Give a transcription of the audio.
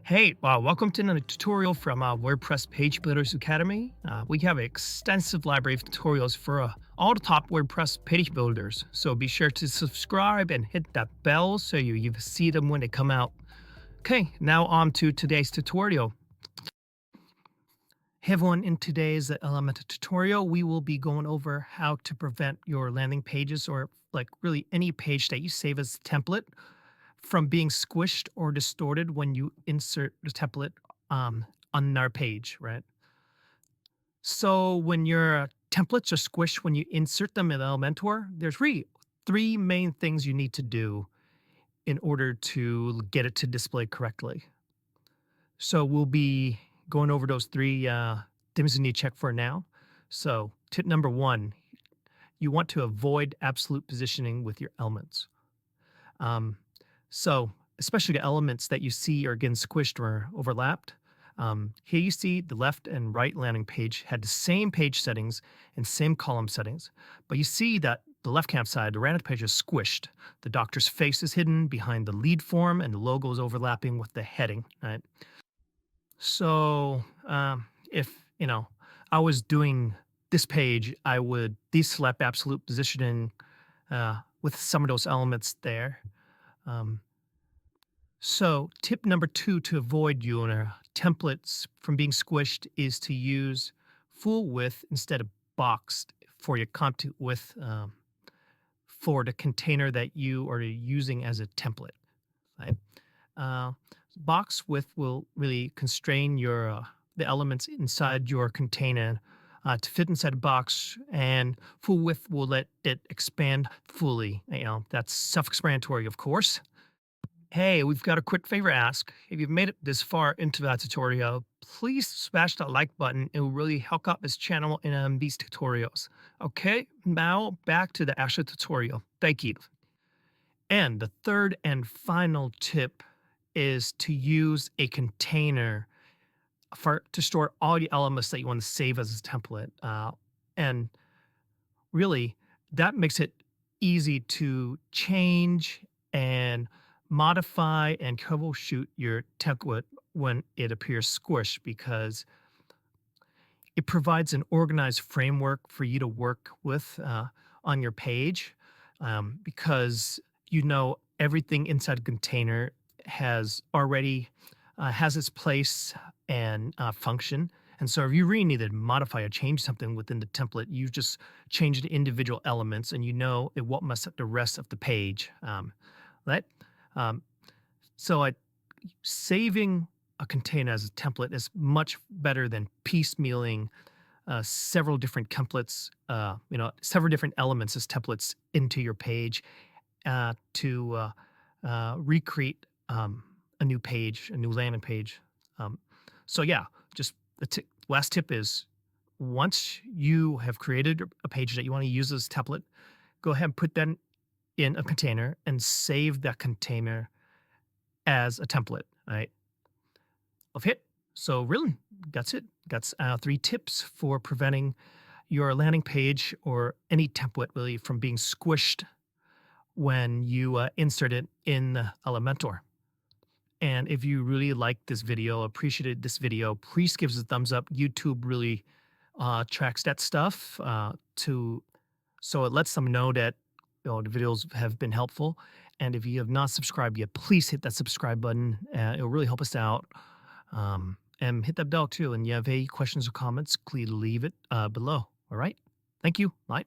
Hey, welcome to another tutorial from WordPress Page Builders Academy. We have an extensive library of tutorials for all the top WordPress page builders. So be sure to subscribe and hit that bell so you see them when they come out. Okay, now on to today's tutorial. Hey everyone, in today's Elementor tutorial, we will be going over how to prevent your landing pages or like really any page that you save as a template from being squished or distorted when you insert the template on our page, right? So when your templates are squished when you insert them in Elementor, there's really three main things you need to do in order to get it to display correctly. So we'll be going over those three things you need to check for now. So tip number one, you want to avoid absolute positioning with your elements. Um, so especially the elements that you see are getting squished or overlapped. Here you see the left and right landing page had the same page settings and same column settings, but you see that the left-hand side, the landing page is squished. The doctor's face is hidden behind the lead form and the logo is overlapping with the heading, right? So if, I was doing this page, I would deselect absolute positioning with some of those elements there. Um, so tip number two to avoid your templates from being squished is to use full width instead of boxed for your content width for the container that you are using as a template. Right? Uh, Box width will really constrain your the elements inside your container to fit inside a box, and full width will let it expand fully. That's self-explanatory, of course. Hey, we've got a quick favor ask. If you've made it this far into that tutorial, please smash that like button. It will really help out this channel in these tutorials. Okay, now back to the actual tutorial. Thank you. And the third and final tip is to use a container to store all the elements that you want to save as a template. And really, that makes it easy to change and modify and troubleshoot your template when it appears squished because it provides an organized framework for you to work with on your page because everything inside a container has already has its place and function. And so if you really need to modify or change something within the template, you just change the individual elements and it won't mess up the rest of the page. Right? Um, so saving a container as a template is much better than piecemealing several different templates, several different elements as templates into your page to recreate a new page, a new landing page. So yeah, just the last tip is once you have created a page that you want to use as a template, go ahead and put that in a container and save that container as a template, right? Of hit. So really, that's it. That's three tips for preventing your landing page or any template really from being squished when you insert it in Elementor. And if you really liked this video, appreciated this video, please give us a thumbs up. YouTube really tracks that stuff so it lets them know that the videos have been helpful. And if you have not subscribed yet, please hit that subscribe button. It'll really help us out. And hit that bell too. And you have any questions or comments, please leave it below. All right. Thank you. Bye.